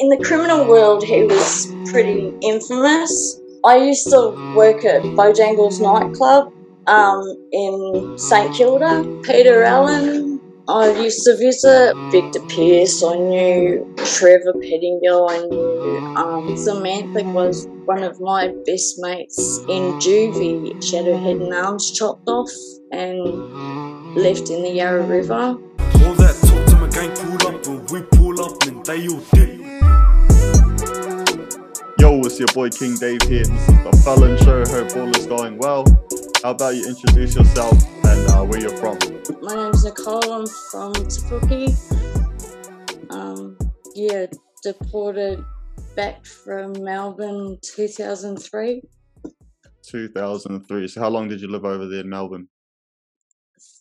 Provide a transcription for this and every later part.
In the criminal world, he was pretty infamous. I used to work at Bojangles nightclub in St Kilda. Peter Allen. I used to visit Victor Pearse. I knew Trevor Pettingill. I knew Samantha was one of my best mates in juvie. She had her head and arms chopped off and left in the Yarra River. All that talk to my gang pull up, and we pull up and they all dip. Yo, it's your boy King Dave here. This is the Fallon Show. Hope all is going well. How about you introduce yourself and where you're from? My name's Nicole. I'm from Tapuki. Deported back from Melbourne 2003. 2003. So how long did you live over there in Melbourne?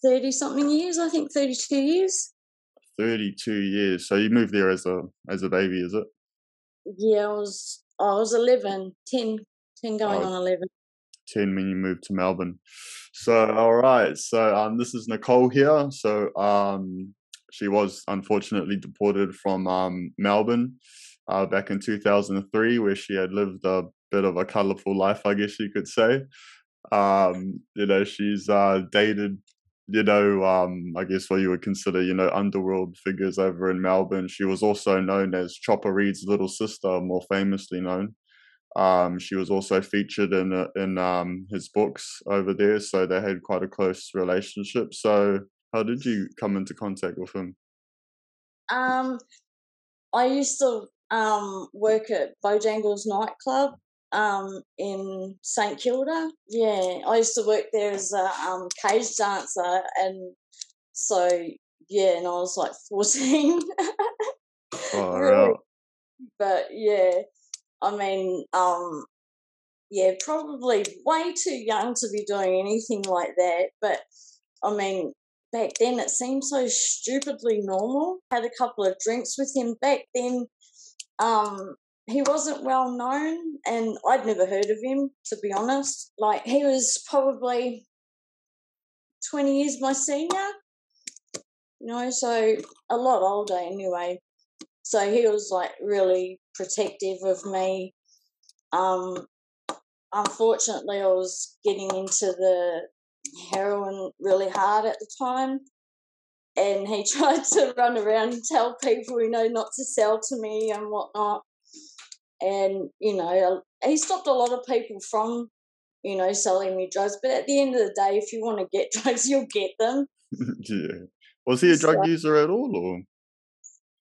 30-something years, I think 32 years. 32 years. So you moved there as a baby, is it? Yeah, I was 11, 10 going on 11. 10 when you moved to Melbourne. So, all right. So this is Nicole here. So she was unfortunately deported from Melbourne back in 2003, where she had lived a bit of a colourful life, I guess you could say. She's dated, I guess what you would consider, underworld figures over in Melbourne. She was also known as Chopper Reed's little sister, more famously known. She was also featured in his books over there, so they had quite a close relationship. So how did you come into contact with him? I used to work at Bojangles nightclub in St Kilda. Yeah, I used to work there as a cage dancer, and so yeah, and I was like 14. Really? But yeah, I mean, probably way too young to be doing anything like that. But I mean, back then it seemed so stupidly normal. Had a couple of drinks with him back then. He wasn't well known, and I'd never heard of him, to be honest. Like, he was probably 20 years my senior, so a lot older anyway. So he was like really protective of me. Unfortunately, I was getting into the heroin really hard at the time, and he tried to run around and tell people, not to sell to me and whatnot. And, he stopped a lot of people from, selling me drugs. But at the end of the day, if you want to get drugs, you'll get them. Yeah. Was he a drug user at all, or?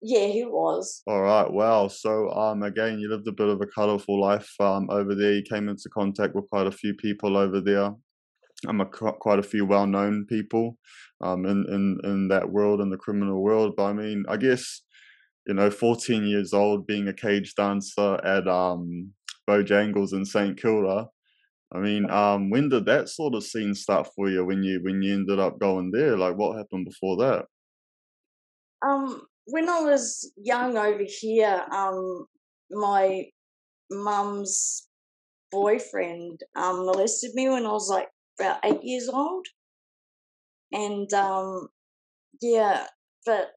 Yeah, he was. All right. Wow. So, again, you lived a bit of a colourful life over there. You came into contact with quite a few people over there. Quite a few well-known people in that world, in the criminal world. But I mean, I guess, 14 years old, being a cage dancer at Bojangles in St Kilda. I mean, when did that sort of scene start for you? When you ended up going there, like what happened before that? When I was young over here, my mum's boyfriend molested me when I was like about 8 years old, and but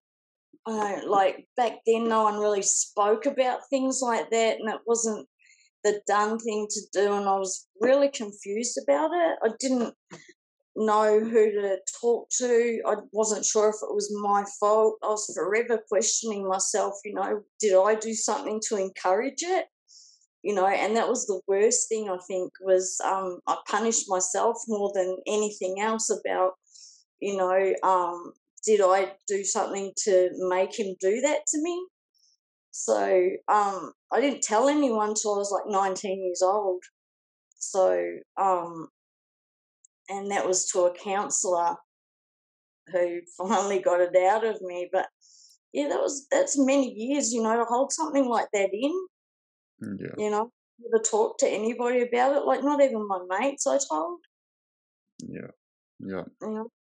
like back then no one really spoke about things like that, and it wasn't the done thing to do, and I was really confused about it. I didn't know who to talk to. I wasn't sure if it was my fault. I was forever questioning myself, did I do something to encourage it? And that was the worst thing, I think, was I punished myself more than anything else about, did I do something to make him do that to me? So I didn't tell anyone till I was like 19 years old. So, and that was to a counsellor who finally got it out of me. But yeah, that's many years, to hold something like that in. Yeah. Never talk to anybody about it, like not even my mates I told. Yeah.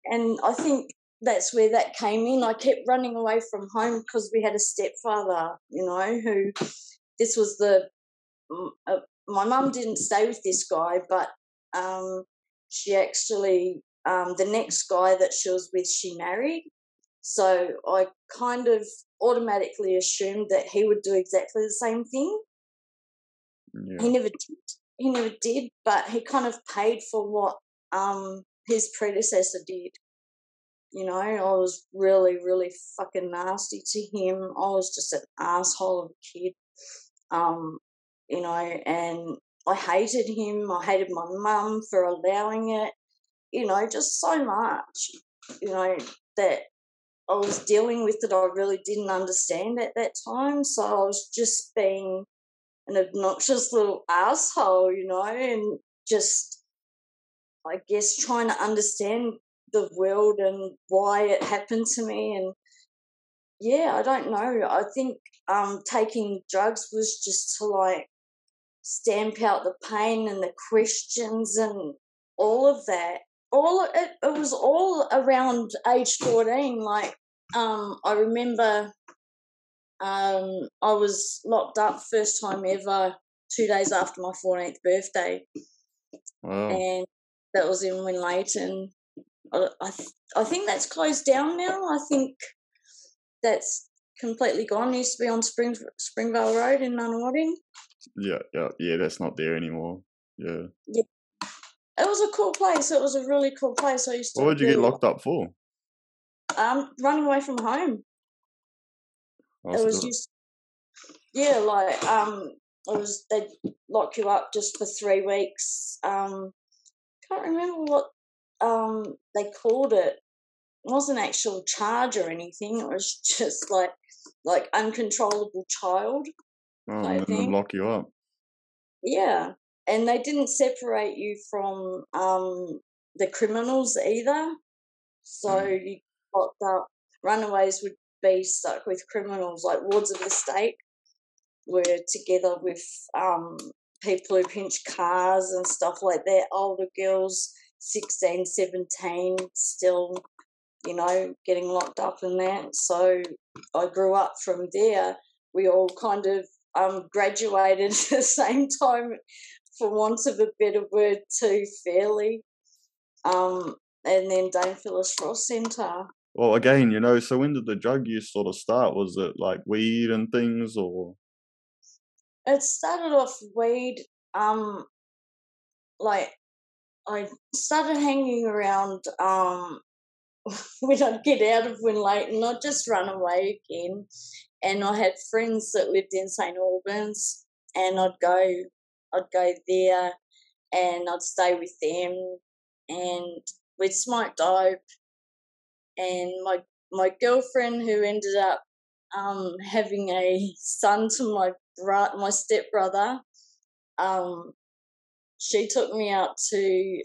And I think that's where that came in. I kept running away from home because we had a stepfather, who this was my mum didn't stay with this guy, but she actually, the next guy that she was with, she married. So I kind of automatically assumed that he would do exactly the same thing. Yeah. He never did. He never did, but he kind of paid for what his predecessor did. You know, I was really, really fucking nasty to him. I was just an asshole of a kid. You know, and I hated him. I hated my mum for allowing it. You know, just so much, you know, that I was dealing with that I really didn't understand at that time. So I was just being an obnoxious little asshole, you know, and just, I guess, trying to understand the world and why it happened to me. And yeah, I don't know. I think taking drugs was just to like stamp out the pain and the questions and all of that. It was all around age 14. Like, I remember I was locked up first time ever 2 days after my 14th birthday, Wow. and that was in Winlayton. I think that's closed down now. I think that's completely gone. It used to be on Springvale Road in Nunawading. Yeah. That's not there anymore. Yeah. Yeah, it was a cool place. It was a really cool place. I used What to would you get really locked up for? running away from home. Oh, It was so, just, yeah, like it was, they'd lock you up just for 3 weeks. Can't remember what they called it. It wasn't actual charge or anything. It was just like uncontrollable child and type then thing. lock you up. Yeah, and they didn't separate you from the criminals either. So Mm. you locked up. Runaways would be stuck with criminals, like wards of the state were together with people who pinch cars and stuff like that. Older girls, 16, 17, still, you know, getting locked up in that. So I grew up from there. We all kind of graduated at the same time, for want of a better word, too, fairly. And then Dame Phyllis Frost Centre. Well, again, so when did the drug use sort of start? Was it like weed and things, or? It started off weed. Like, I started hanging around when I'd get out of Winlayton, I'd just run away again. And I had friends that lived in St Albans, and I'd go there, and I'd stay with them, and we'd smoke dope. And my girlfriend, who ended up having a son to my stepbrother, she took me out to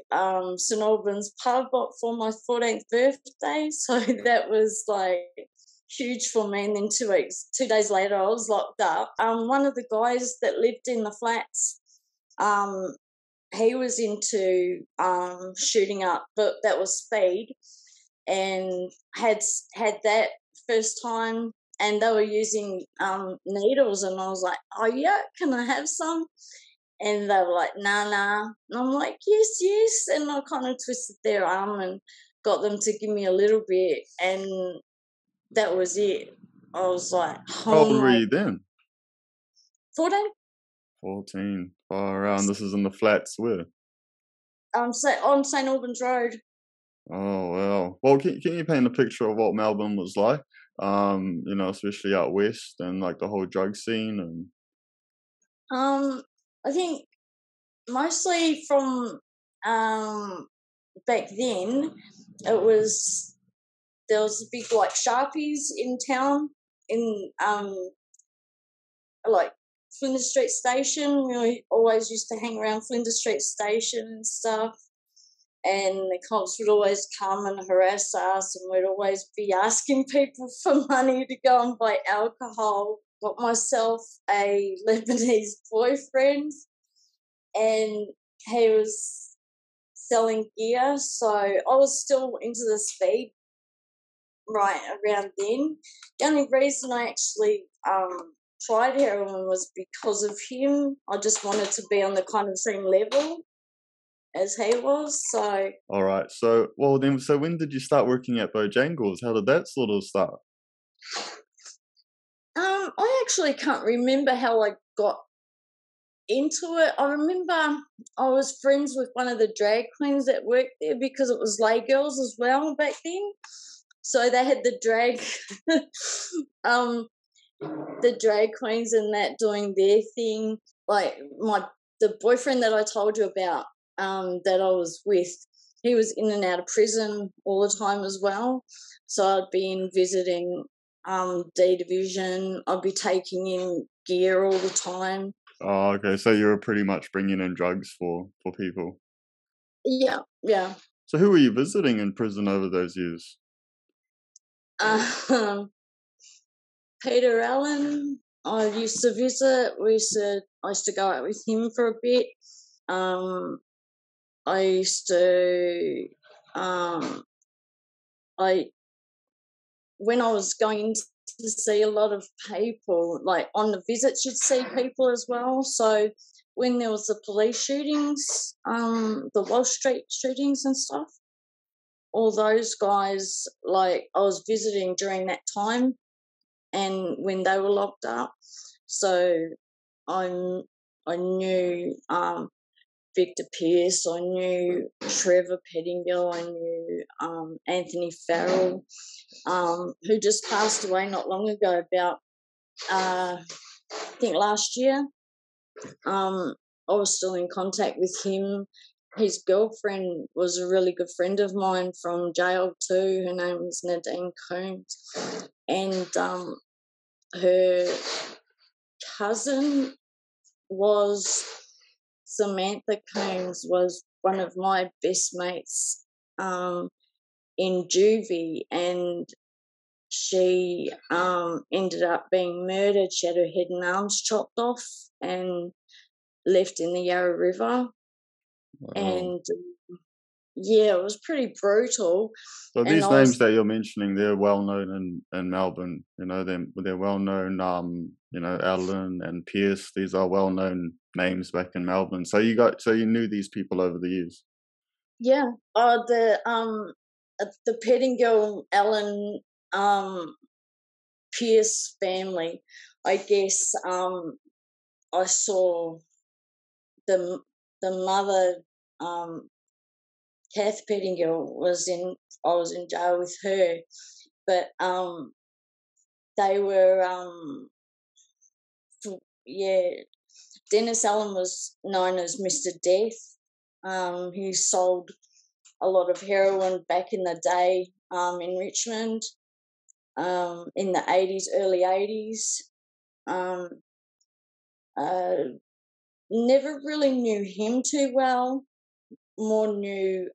St Albans pub for my 14th birthday. So that was like huge for me. And then 2 days later, I was locked up. One of the guys that lived in the flats, he was into shooting up, but that was speed, and had that first time. And they were using needles, and I was like, "Oh yeah, can I have some?" And they were like, nah. And I'm like, yes. And I kind of twisted their arm and got them to give me a little bit. And that was it. I was like, How oh old were my, you then? 14? 14. Far around. This is in the flats, where? So on St Albans Road. Oh, wow. Well, can you paint a picture of what Melbourne was like? Especially out west and like the whole drug scene and. I think mostly from back then, there was big like Sharpies in town, in like Flinders Street Station. We always used to hang around Flinders Street Station and stuff. And the cops would always come and harass us, and we'd always be asking people for money to go and buy alcohol. Got myself a Lebanese boyfriend, and he was selling gear, so I was still into the speed right around then. The only reason I actually tried heroin was because of him. I just wanted to be on the kind of same level as he was. So All right. So when did you start working at Bojangles? How did that sort of start? I actually can't remember how I got into it. I remember I was friends with one of the drag queens that worked there because it was lay girls as well back then. So they had the drag, the drag queens and that doing their thing. Like the boyfriend that I told you about, that I was with, he was in and out of prison all the time as well. So I'd be in visiting D Division. I'd be taking in gear all the time. Oh, okay. So you were pretty much bringing in drugs for people. Yeah, yeah. So who were you visiting in prison over those years? Peter Allen, I used to visit. I used to go out with him for a bit. I used to, when I was going to see a lot of people, like on the visits, you'd see people as well. So when there was the police shootings, the Wall Street shootings and stuff, all those guys, like I was visiting during that time and when they were locked up. So I knew Victor Pearse, I knew Trevor Pettingill, I knew Anthony Farrell, who just passed away not long ago, about I think last year. I was still in contact with him. His girlfriend was a really good friend of mine from jail too. Her name was Nadine Coombs. And her cousin was Samantha Coombs, was one of my best mates in juvie, and she ended up being murdered. She had her head and arms chopped off and left in the Yarra River. Wow. And yeah, it was pretty brutal. So these names that you're mentioning, they're well known in Melbourne. You know, they're well known. You know, Allen and Pearse. These are well known names back in Melbourne. So you knew these people over the years. Yeah. The Pettingill, Allen, Pearse family. I guess I saw the mother, Kath Pettingill, I was in jail with her, but they were Dennis Allen was known as Mr. Death. He sold a lot of heroin back in the day in Richmond in the 80s, early 80s. Never really knew him too well. More knew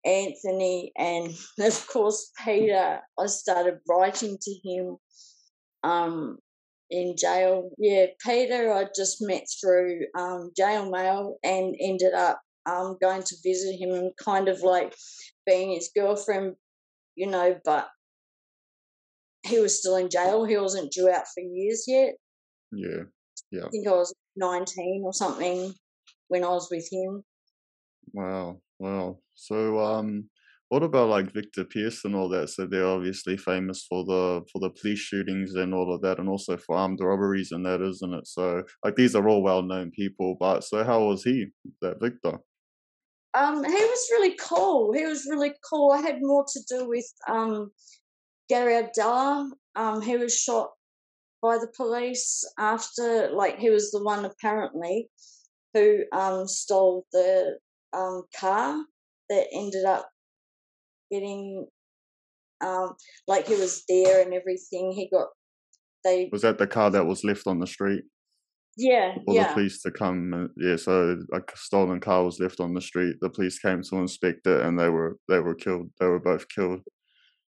Anthony and, of course, Peter. I started writing to him in jail. Yeah, Peter I just met through jail mail and ended up going to visit him and kind of like being his girlfriend, you know, but he was still in jail. He wasn't due out for years yet. Yeah, yeah. I think I was 19 or something when I was with him. Wow. So, what about like Victor Pearse and all that? So they're obviously famous for the police shootings and all of that, and also for armed robberies and that, isn't it? So, like, these are all well-known people. But so, how was he, that Victor? He was really cool. He was really cool. I had more to do with Gary Abdallah. He was shot by the police after, like, he was the one apparently who stole the car that ended up getting, like, he was there and everything. Was that the car that was left on the street? Yeah, For the police to come, so like a stolen car was left on the street. The police came to inspect it, and they were killed. They were both killed.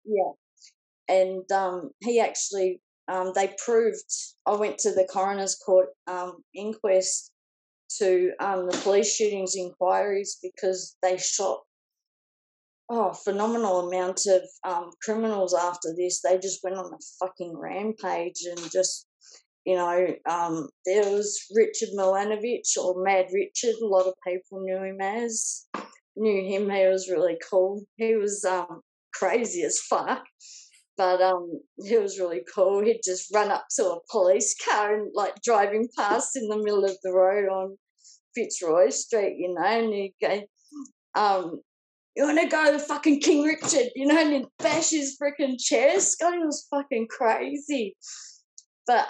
Yeah, and he actually, they proved. I went to the coroner's court inquest to the police shootings inquiries because they shot phenomenal amount of criminals after this. They just went on a fucking rampage and just. You know, there was Richard Milanovich, or Mad Richard. A lot of people knew him He was really cool. He was crazy as fuck. But he was really cool. He'd just run up to a police car and like driving past in the middle of the road on Fitzroy Street, you know, and he'd go, you want to go to fucking King Richard, you know, and he'd bash his freaking chair. Scotty was fucking crazy. But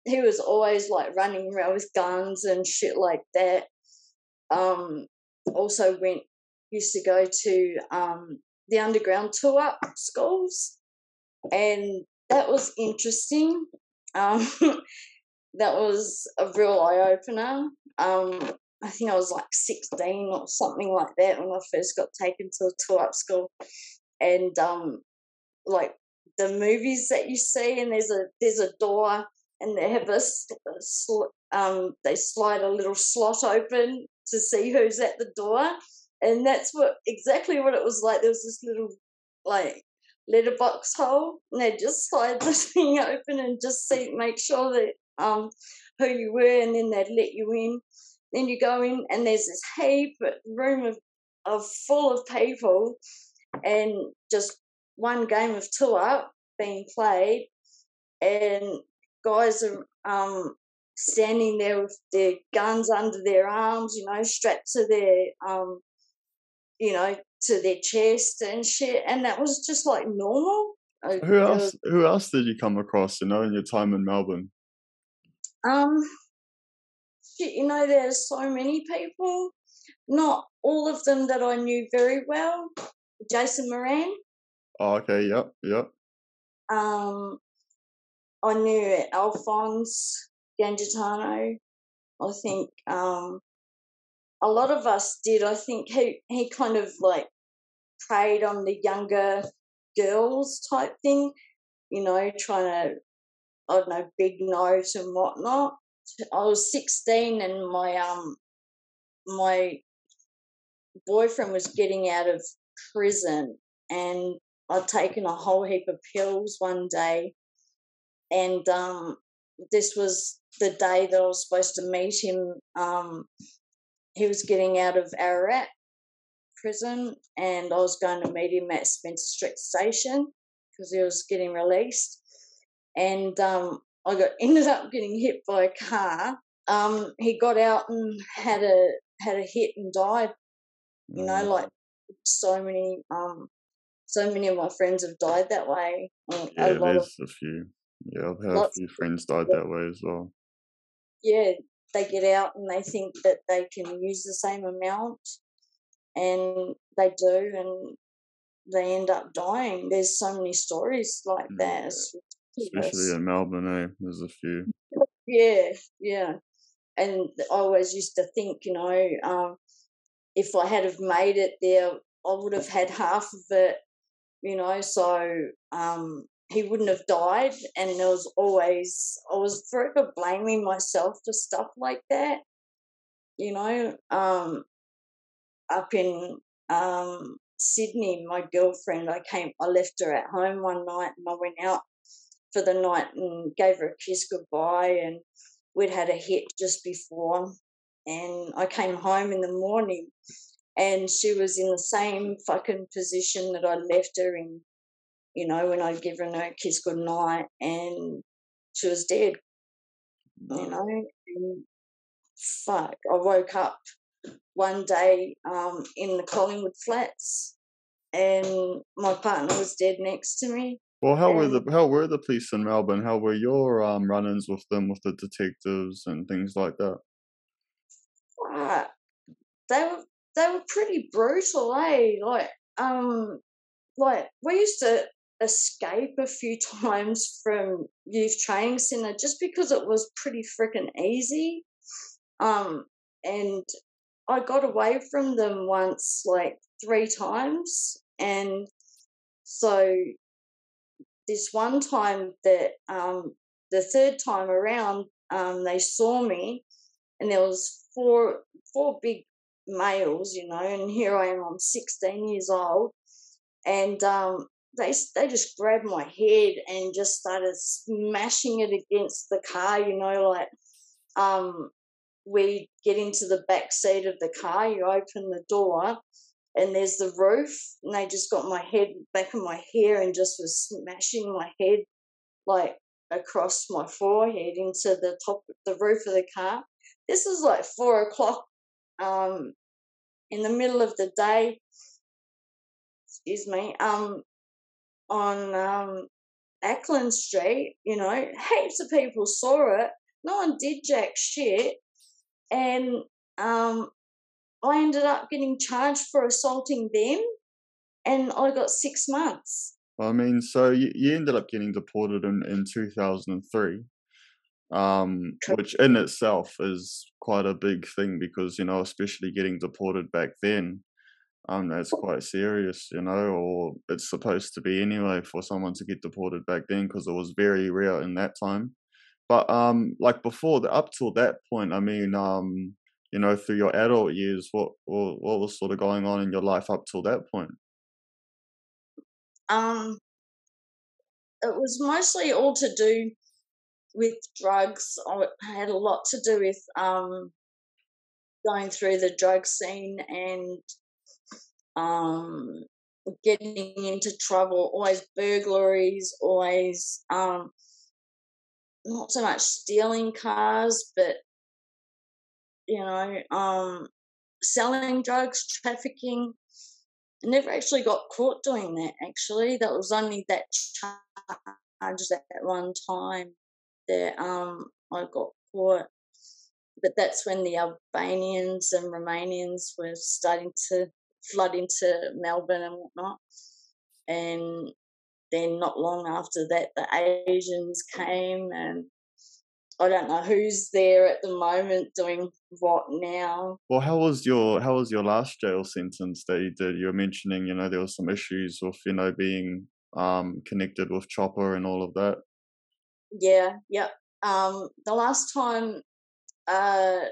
he was always like running around with guns and shit like that. Also used to go to the underground tour schools, and that was interesting. That was a real eye opener. I think I was like 16 or something like that when I first got taken to a tour-up school, and like the movies that you see, and there's a door, and they have they slide a little slot open to see who's at the door, and that's exactly what it was like. There was this little like letterbox hole, and they just slide the thing open and just make sure that who you were, and then they'd let you in. Then you go in, and there's this room of full of people, and just one game of tour being played, and guys are standing there with their guns under their arms, you know, strapped to their you know, to their chest and shit, and that was just like normal. Who else did you come across, you know, in your time in Melbourne? Shit, you know, there's so many people. Not all of them that I knew very well. Jason Moran. Oh, okay, yep. I knew Alphonse Gangitano. I think a lot of us did. I think he kind of like preyed on the younger girls type thing, you know, trying to, I don't know, big note and whatnot. I was 16 and my boyfriend was getting out of prison, and I'd taken a whole heap of pills one day, and this was the day that I was supposed to meet him. He was getting out of Ararat prison, and I was going to meet him at Spencer Street Station because he was getting released, and I ended up getting hit by a car. He got out and had a hit and died. You know, like so many of my friends have died that way. Yeah, there's a few. Yeah, I've had a few friends died that way as well. Yeah, they get out and they think that they can use the same amount, and they do, and they end up dying. There's so many stories like that. Especially in Melbourne, there's a few. Yeah. And I always used to think, you know, if I had have made it there, I would have had half of it, you know, so he wouldn't have died. And I was forever blaming myself for stuff like that, you know. Up in Sydney, my girlfriend, I left her at home one night, and I went out for the night and gave her a kiss goodbye, and we'd had a hit just before, and I came home in the morning and she was in the same fucking position that I left her in, you know, when I'd given her a kiss goodnight, and she was dead, you know. And fuck, I woke up one day in the Collingwood flats, and my partner was dead next to me. Well, how were the police in Melbourne? How were your run-ins with them, with the detectives and things like that? They were pretty brutal, eh? Like we used to escape a few times from youth training centre just because it was pretty freaking easy. And I got away from them once, like 3 times, and so this one time that the third time around, they saw me, and there was four big males, you know, and here I am, I'm 16 years old, and they just grabbed my head and just started smashing it against the car, you know, like we get into the back seat of the car, you open the door, and there's the roof, and they just got my head, back of my hair, and just was smashing my head like across my forehead into the top of the roof of the car. This was like 4 o'clock in the middle of the day, excuse me, on Ackland Street, you know, heaps of people saw it. No one did jack shit. And I ended up getting charged for assaulting them, and I got 6 months. I mean, so you ended up getting deported in 2003, which in itself is quite a big thing because, you know, especially getting deported back then, that's quite serious, you know, or it's supposed to be anyway for someone to get deported back then because it was very rare in that time. But like before, up till that point, I mean, you know, through your adult years, what was sort of going on in your life up till that point? Um, it was mostly all to do with drugs. I had a lot to do with going through the drug scene and getting into trouble. Always burglaries. Always not so much stealing cars, but you know, selling drugs, trafficking. I never actually got caught doing that. Actually, that was only that charge at one time that I got caught. But that's when the Albanians and Romanians were starting to flood into Melbourne and whatnot. And then not long after that, the Asians came, and I don't know who's there at the moment doing what now. Well, how was your last jail sentence that you did? You were mentioning, you know, there was some issues with, you know, being connected with Chopper and all of that. Yeah, yep. The last time I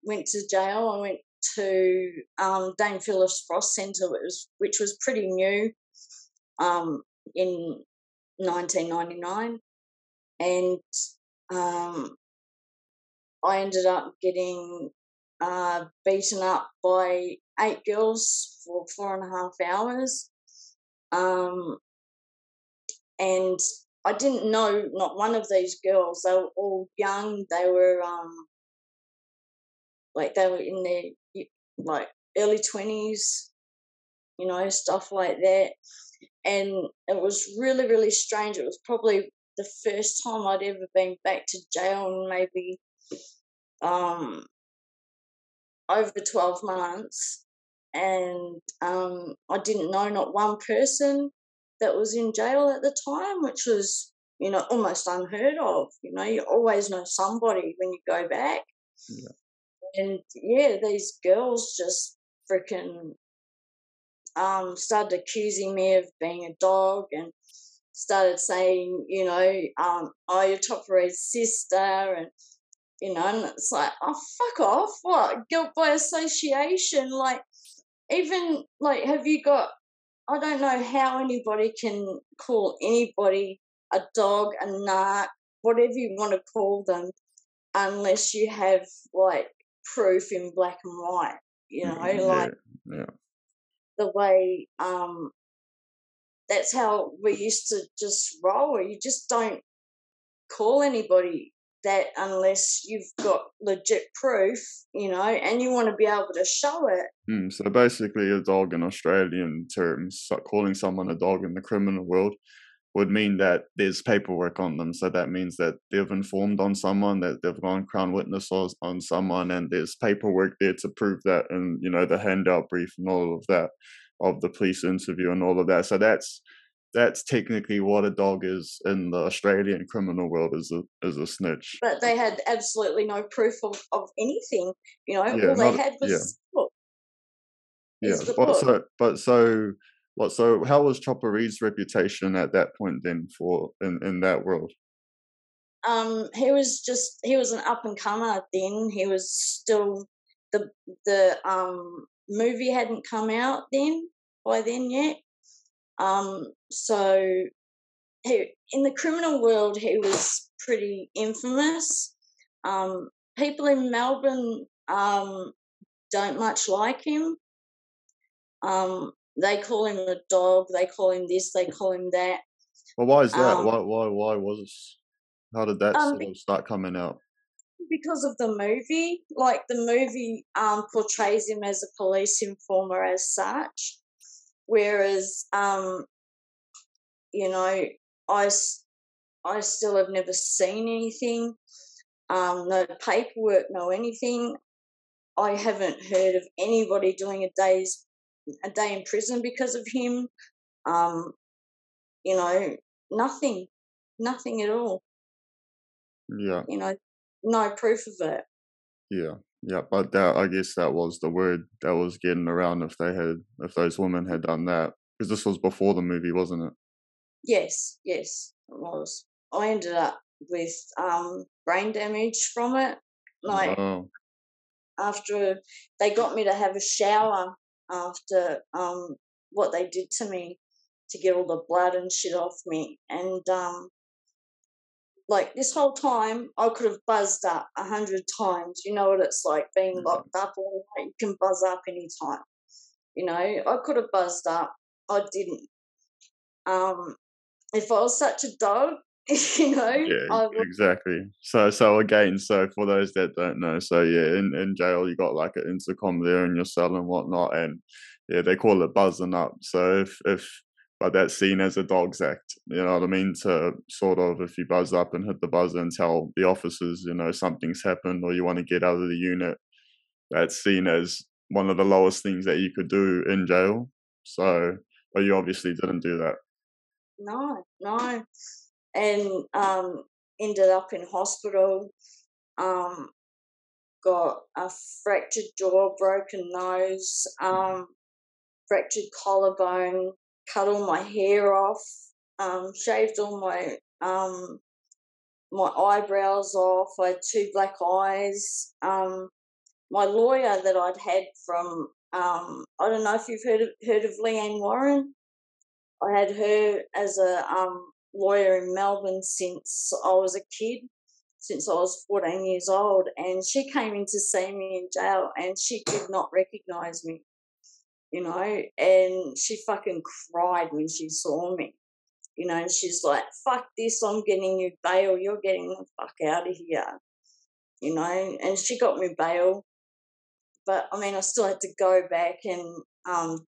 went to jail, I went to Dame Phillips Frost Centre, which was pretty new in 1999, and I ended up getting beaten up by 8 girls for 4.5 hours, and I didn't know not one of these girls. They were all young. They were they were in their like early 20s, you know, stuff like that. And it was really, really strange. It was probably the first time I'd ever been back to jail in maybe over 12 months. And I didn't know not one person that was in jail at the time, which was, you know, almost unheard of. You know, you always know somebody when you go back. Yeah. And yeah, these girls just freaking started accusing me of being a dog, and started saying, you know, oh, you're Toppere's sister, and you know, and it's like, oh, fuck off! What, guilt by association? Like, even like, have you got? I don't know how anybody can call anybody a dog, a narc, whatever you want to call them, unless you have like proof in black and white. You know, like Yeah. the way that's how we used to just roll. You just don't call anybody that unless you've got legit proof, you know, and you want to be able to show it. So basically, a dog in Australian terms, so calling someone a dog in the criminal world would mean that there's paperwork on them. So that means that they've informed on someone, that they've gone crown witness on someone, and there's paperwork there to prove that, and you know, the handout brief and all of that, of the police interview and all of that. So that's technically what a dog is in the Australian criminal world, is a snitch. But they had absolutely no proof of anything. You know, Yeah, all they not had was the book. yeah. The book. So how was Chopper Reed's reputation at that point then for in that world? He was an up and comer then. He was still the movie hadn't come out by then yet. So in the criminal world he was pretty infamous. People in Melbourne don't much like him. They call him a dog. They call him this. They call him that. Well, why is that? Um, Why was it? How did that um, sort of start coming out? because of the movie, like the movie portrays him as a police informer as such, whereas you know, I I still have never seen anything, no paperwork, no anything. I haven't heard of anybody doing a day in prison because of him. Um, you know, nothing, nothing at all. Yeah, You know, no proof of it. yeah, yeah. But that, I guess, that was the word that was getting around if those women had done that, because this was before the movie, wasn't it? Yes, yes, it was. I ended up with brain damage from it. Like Oh, after they got me to have a shower after what they did to me to get all the blood and shit off me, and like this whole time I could have buzzed up 100 times. You know what it's like being locked up all night. You can buzz up anytime. You know, I could have buzzed up. I didn't. If I was such a dog, you know, yeah, I would. exactly. So again, so for those that don't know, so yeah, in jail you got like an intercom there in your cell and whatnot, and yeah, they call it buzzing up. So if but that's seen as a dog's act, you know what I mean? To sort of, if you buzz up and hit the buzzer and tell the officers, you know, something's happened or you want to get out of the unit, that's seen as one of the lowest things that you could do in jail. So, but you obviously didn't do that. No, no. And ended up in hospital, um, got a fractured jaw, broken nose, fractured collarbone, cut all my hair off, shaved all my eyebrows off. I had two black eyes. My lawyer that I'd had from I don't know if you've heard of Leanne Warren. I had her as a lawyer in Melbourne since I was a kid, since I was 14 years old, and she came in to see me in jail, and she did not recognise me, you know, and she fucking cried when she saw me, you know, and she's like, "Fuck this! I'm getting you bail. You're getting the fuck out of here," you know, and she got me bail. But I mean, I still had to go back and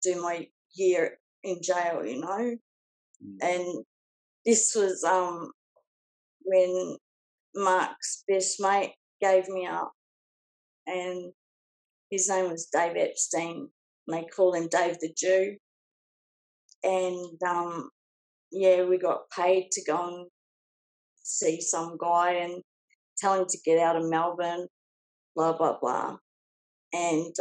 do my year in jail, you know. And this was when Mark's best mate gave me up, and his name was Dave Epstein. And they call him Dave the Jew. And yeah, we got paid to go and see some guy and tell him to get out of Melbourne, blah blah blah. And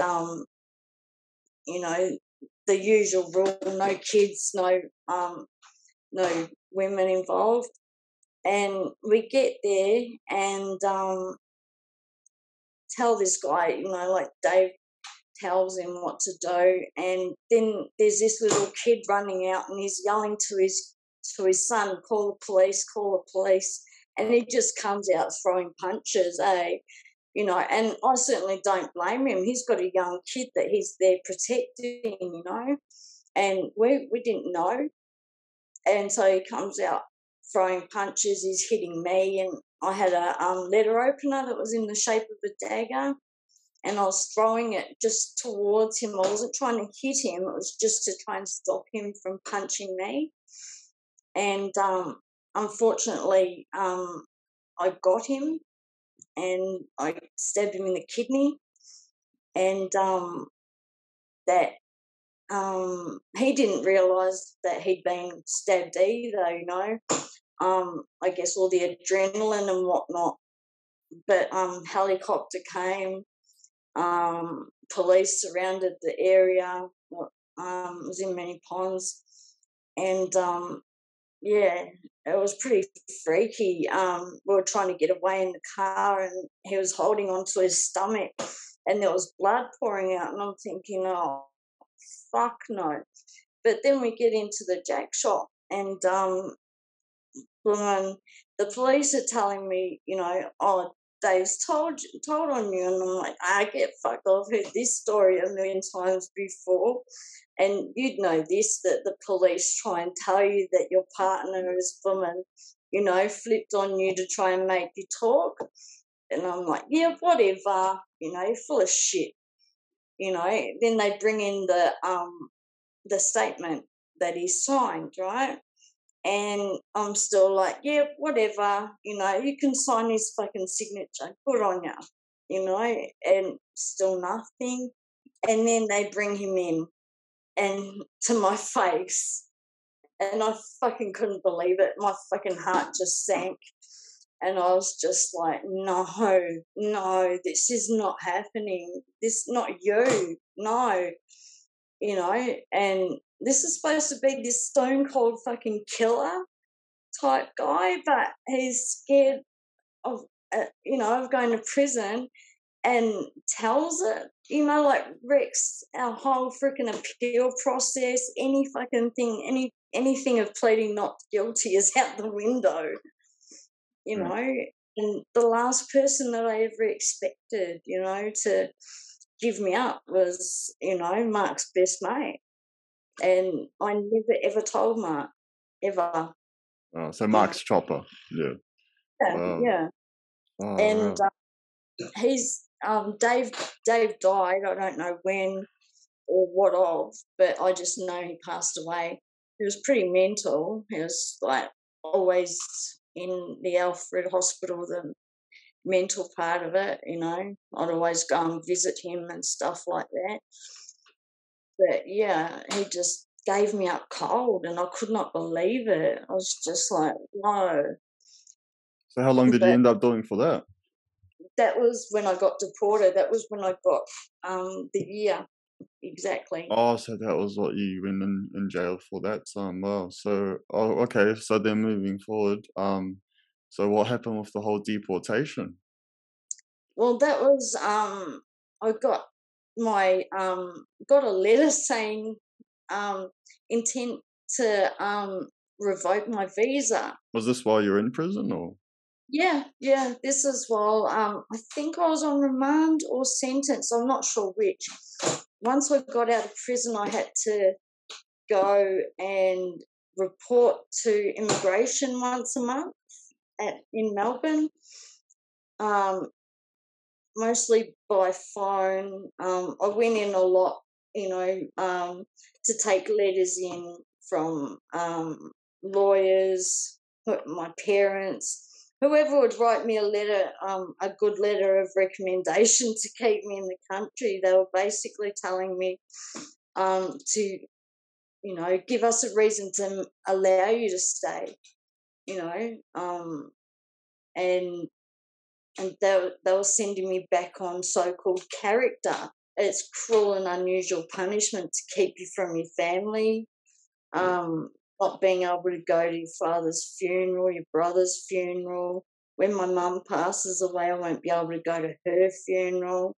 you know, the usual rule: no kids, no women involved. And we get there and tell this guy, you know, like Dave tells him what to do, and then there's this little kid running out and he's yelling to his son, "Call the police, call the police," and he just comes out throwing punches, you know, and I certainly don't blame him. He's got a young kid that he's there protecting, you know, and we didn't know. And so he comes out throwing punches, he's hitting me, and I had a letter opener that was in the shape of a dagger, and I was throwing it just towards him. I wasn't trying to hit him, it was just to try and stop him from punching me. And unfortunately, I got him and I stabbed him in the kidney, and that he didn't realise that he'd been stabbed either, you know. I guess all the adrenaline and whatnot. But helicopter came, police surrounded the area, was in many ponds, and yeah, it was pretty freaky. We were trying to get away in the car, and he was holding onto his stomach, and there was blood pouring out, and I'm thinking, oh, fuck no. But then we get into the jack shop, and the police are telling me, you know, "Oh, Dave's told on you," and I'm like, "I get fucked. I've heard this story a million times before." And you'd know this, that the police try and tell you that your partner is woman, flipped on you to try and make you talk. And I'm like, yeah, whatever, you're full of shit. Then they bring in the statement that he signed, right? And I'm still like, yeah, whatever, you can sign his fucking signature, good on you, and still nothing. And then they bring him in and to my face, and I fucking couldn't believe it. My fucking heart just sank. And I was just like, no, this is not happening. This not you, no, and this is supposed to be this stone cold fucking killer type guy, but he's scared of, of going to prison and tells it, like wrecks our whole freaking appeal process. Any fucking thing, anything of pleading not guilty is out the window, And the last person that I ever expected, to give me up was, Mark's best mate. And I never, ever told Mark, ever. Oh, so Mark's chopper, yeah. Yeah. Oh, And wow. he's, Dave died, I don't know when or what of, but I just know he passed away. He was pretty mental. He was like always in the Alfred Hospital, the mental part of it, I'd always go and visit him and stuff like that. But yeah, he just gave me up cold, and I could not believe it. I was just like, no. So how long did you But end up doing for that? that was when I got deported. That was when I got the year exactly. Oh, so that was what you went in jail for that time. Wow. So, okay. So then moving forward, so what happened with the whole deportation? Well, that was I got my got a letter saying intent to revoke my visa. Was this while you're in prison, or? Yeah. This is while I think I was on remand or sentence. I'm not sure which. Once I got out of prison, I had to go and report to immigration once a month in Melbourne. Mostly by phone. I went in a lot, to take letters in from lawyers, my parents, whoever would write me a letter, a good letter of recommendation to keep me in the country. They were basically telling me to, give us a reason to allow you to stay, and they were sending me back on so-called character. It's cruel and unusual punishment to keep you from your family, not being able to go to your father's funeral, your brother's funeral. When my mum passes away, I won't be able to go to her funeral.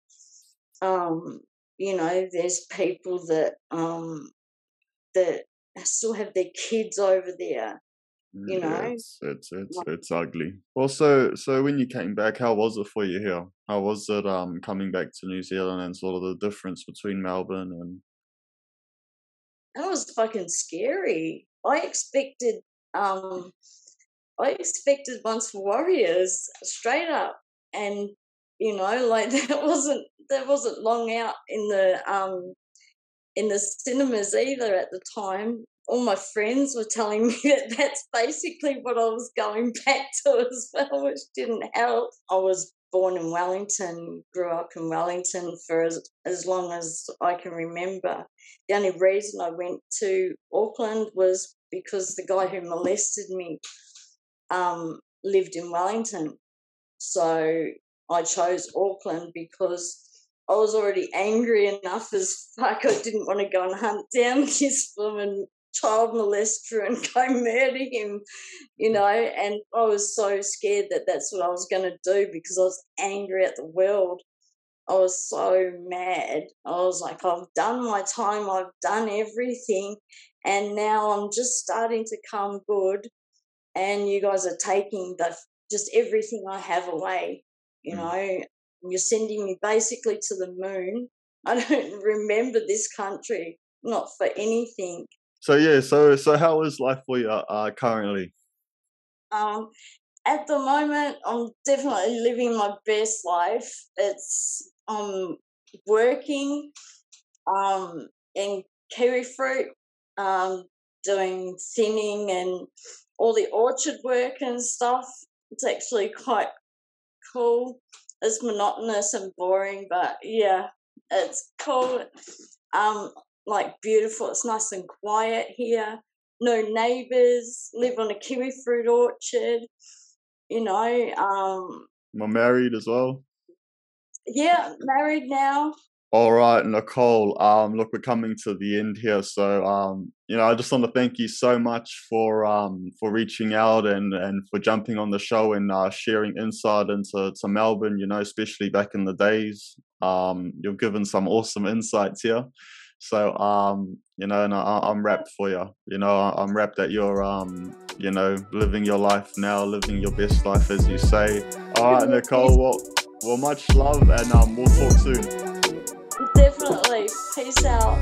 There's people that that still have their kids over there. Yeah, it's ugly. Well, so when you came back, how was it for you here? How was it coming back to New Zealand, and sort of the difference between Melbourne and? That was fucking scary. I expected once warriors straight up, and like that wasn't long out in the cinemas either at the time. All my friends were telling me that that's basically what I was going back to as well, which didn't help. I was born in Wellington, grew up in Wellington for as long as I can remember. The only reason I went to Auckland was because the guy who molested me lived in Wellington. So I chose Auckland because I was already angry enough as fuck. I didn't want to go and hunt down this woman, child molester, and go murder him, and I was so scared that that's what I was going to do because I was angry at the world. I was so mad. I was like, I've done my time, I've done everything, and now I'm just starting to come good, and you guys are taking just everything I have away, You're sending me basically to the moon. I don't remember this country. not for anything. So yeah, so how is life for you currently? At the moment, I'm definitely living my best life. It's working in kiwi fruit, doing thinning and all the orchard work and stuff. It's actually quite cool. It's monotonous and boring, but yeah, it's cool. Like beautiful. It's nice and quiet here. No neighbours. Live on a kiwi fruit orchard. You know. Am married as well? Yeah, married now. All right, Nicole. Look, we're coming to the end here, so I just want to thank you so much for reaching out and for jumping on the show and sharing insight into Melbourne. Especially back in the days. You've given some awesome insights here. So and I'm wrapped for you. I'm wrapped that you're living your life now, living your best life, as you say. All right, Nicole. Well, much love, and we'll talk soon. Definitely. Peace out.